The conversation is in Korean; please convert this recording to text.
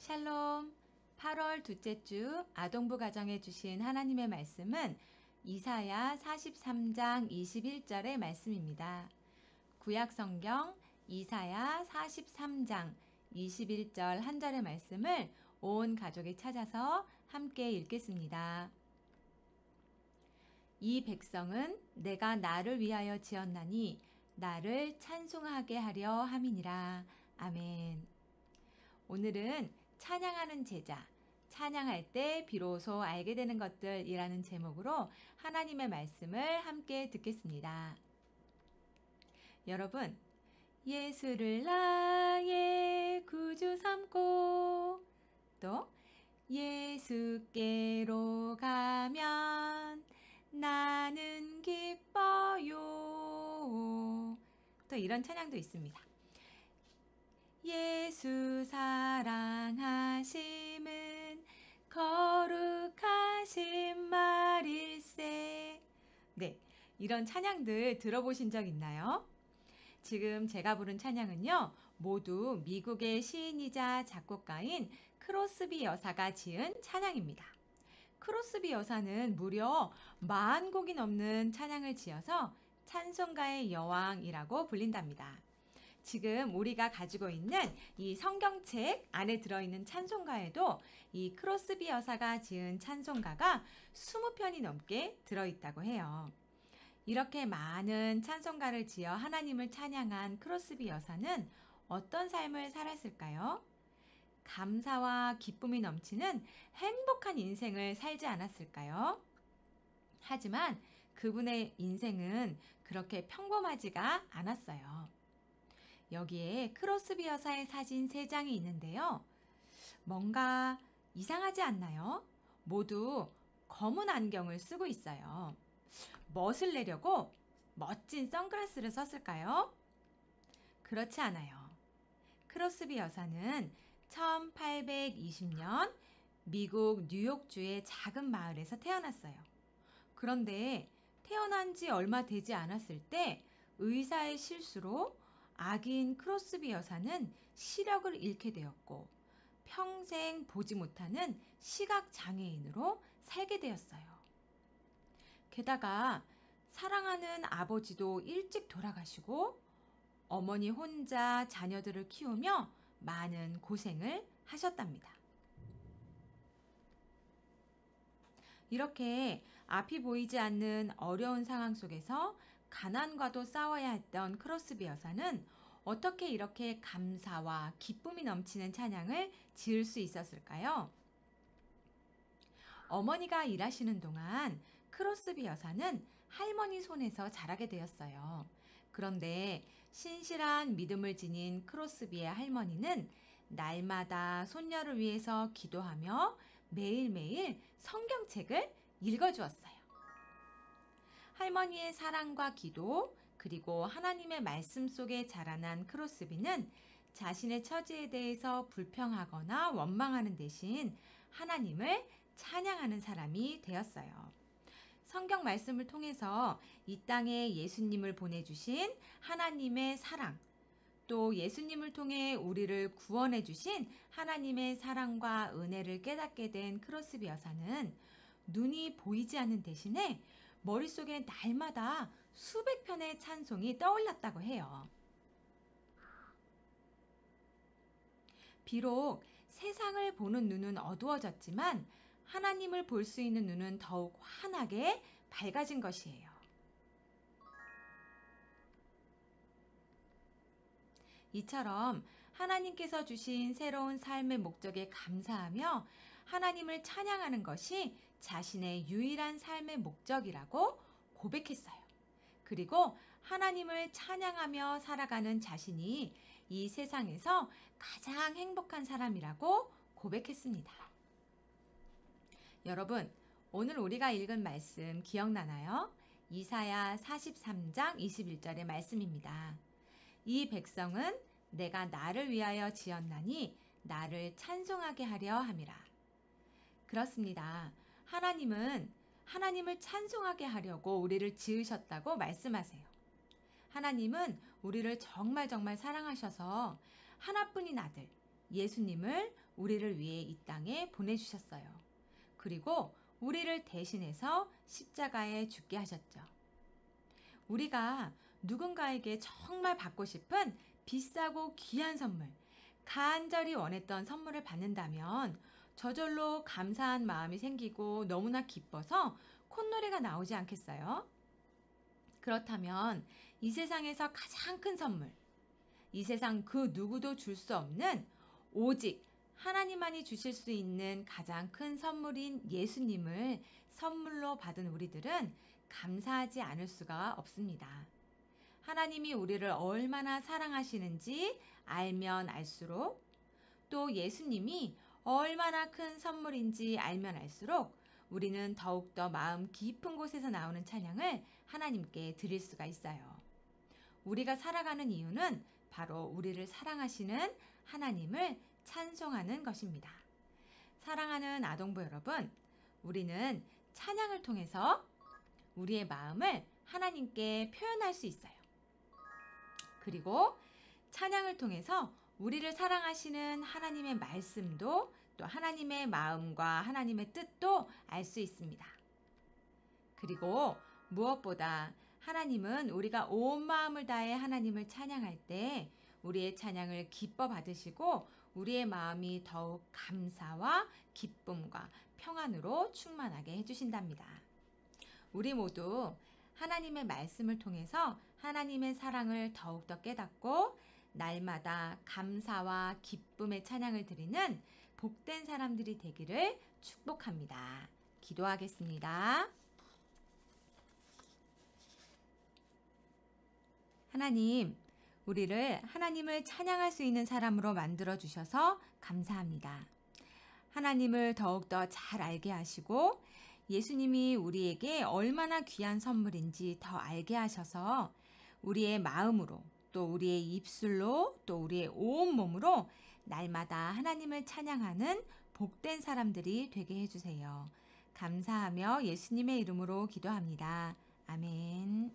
샬롬. 8월 둘째 주 아동부 가정에 주신 하나님의 말씀은 이사야 43장 21절의 말씀입니다. 구약 성경 이사야 43장 21절 한 절의 말씀을 온 가족이 찾아서 함께 읽겠습니다. 이 백성은 내가 나를 위하여 지었나니 나를 찬송하게 하려 함이니라. 아멘. 오늘은 찬양하는 제자, 찬양할 때 비로소 알게 되는 것들이라는 제목으로 하나님의 말씀을 함께 듣겠습니다. 여러분, 예수를 나의 구주 삼고 또 예수께로 가면 나는 기뻐요. 또 이런 찬양도 있습니다. 예수 사랑하심은 거룩하신 말일세. 네, 이런 찬양들 들어보신 적 있나요? 지금 제가 부른 찬양은요, 모두 미국의 시인이자 작곡가인 크로스비 여사가 지은 찬양입니다. 크로스비 여사는 무려 40곡이 넘는 찬양을 지어서 찬송가의 여왕이라고 불린답니다. 지금 우리가 가지고 있는 이 성경책 안에 들어있는 찬송가에도 이 크로스비 여사가 지은 찬송가가 20편이 넘게 들어있다고 해요. 이렇게 많은 찬송가를 지어 하나님을 찬양한 크로스비 여사는 어떤 삶을 살았을까요? 감사와 기쁨이 넘치는 행복한 인생을 살지 않았을까요? 하지만 그분의 인생은 그렇게 평범하지가 않았어요. 여기에 크로스비 여사의 사진 3장이 있는데요. 뭔가 이상하지 않나요? 모두 검은 안경을 쓰고 있어요. 멋을 내려고 멋진 선글라스를 썼을까요? 그렇지 않아요. 크로스비 여사는 1820년 미국 뉴욕주의 작은 마을에서 태어났어요. 그런데 태어난 지 얼마 되지 않았을 때 의사의 실수로 아기인 크로스비 여사는 시력을 잃게 되었고 평생 보지 못하는 시각장애인으로 살게 되었어요. 게다가 사랑하는 아버지도 일찍 돌아가시고 어머니 혼자 자녀들을 키우며 많은 고생을 하셨답니다. 이렇게 앞이 보이지 않는 어려운 상황 속에서 가난과도 싸워야 했던 크로스비 여사는 어떻게 이렇게 감사와 기쁨이 넘치는 찬양을 지을 수 있었을까요? 어머니가 일하시는 동안 크로스비 여사는 할머니 손에서 자라게 되었어요. 그런데 신실한 믿음을 지닌 크로스비의 할머니는 날마다 손녀를 위해서 기도하며 매일매일 성경책을 읽어주었어요. 할머니의 사랑과 기도, 그리고 하나님의 말씀 속에 자라난 크로스비는 자신의 처지에 대해서 불평하거나 원망하는 대신 하나님을 찬양하는 사람이 되었어요. 성경 말씀을 통해서 이 땅에 예수님을 보내주신 하나님의 사랑, 또 예수님을 통해 우리를 구원해 주신 하나님의 사랑과 은혜를 깨닫게 된 크로스비 여사는 눈이 보이지 않는 대신에 머릿속에 날마다 수백 편의 찬송이 떠올랐다고 해요. 비록 세상을 보는 눈은 어두워졌지만 하나님을 볼 수 있는 눈은 더욱 환하게 밝아진 것이에요. 이처럼 하나님께서 주신 새로운 삶의 목적에 감사하며 하나님을 찬양하는 것이 자신의 유일한 삶의 목적이라고 고백했어요. 그리고 하나님을 찬양하며 살아가는 자신이 이 세상에서 가장 행복한 사람이라고 고백했습니다. 여러분, 오늘 우리가 읽은 말씀 기억나나요? 이사야 43장 21절의 말씀입니다. 이 백성은 내가 나를 위하여 지었나니 나를 찬송하게 하려 함이라. 그렇습니다. 하나님은 하나님을 찬송하게 하려고 우리를 지으셨다고 말씀하세요. 하나님은 우리를 정말 사랑하셔서 하나뿐인 아들 예수님을 우리를 위해 이 땅에 보내주셨어요. 그리고 우리를 대신해서 십자가에 죽게 하셨죠. 우리가 누군가에게 정말 받고 싶은 비싸고 귀한 선물, 간절히 원했던 선물을 받는다면 저절로 감사한 마음이 생기고 너무나 기뻐서 콧노래가 나오지 않겠어요? 그렇다면 이 세상에서 가장 큰 선물, 이 세상 그 누구도 줄 수 없는 오직 하나님만이 주실 수 있는 가장 큰 선물인 예수님을 선물로 받은 우리들은 감사하지 않을 수가 없습니다. 하나님이 우리를 얼마나 사랑하시는지 알면 알수록, 또 예수님이 얼마나 큰 선물인지 알면 알수록 우리는 더욱더 마음 깊은 곳에서 나오는 찬양을 하나님께 드릴 수가 있어요. 우리가 살아가는 이유는 바로 우리를 사랑하시는 하나님을 찬송하는 것입니다. 사랑하는 아동부 여러분, 우리는 찬양을 통해서 우리의 마음을 하나님께 표현할 수 있어요. 그리고 찬양을 통해서 우리를 사랑하시는 하나님의 말씀도, 또 하나님의 마음과 하나님의 뜻도 알 수 있습니다. 그리고 무엇보다 하나님은 우리가 온 마음을 다해 하나님을 찬양할 때 우리의 찬양을 기뻐 받으시고 우리의 마음이 더욱 감사와 기쁨과 평안으로 충만하게 해주신답니다. 우리 모두 하나님의 말씀을 통해서 하나님의 사랑을 더욱더 깨닫고 날마다 감사와 기쁨의 찬양을 드리는 복된 사람들이 되기를 축복합니다. 기도하겠습니다. 하나님, 우리를 하나님을 찬양할 수 있는 사람으로 만들어 주셔서 감사합니다. 하나님을 더욱더 잘 알게 하시고 예수님이 우리에게 얼마나 귀한 선물인지 더 알게 하셔서 우리의 마음으로, 또 우리의 입술로, 또 우리의 온 몸으로 날마다 하나님을 찬양하는 복된 사람들이 되게 해주세요. 감사하며 예수님의 이름으로 기도합니다. 아멘.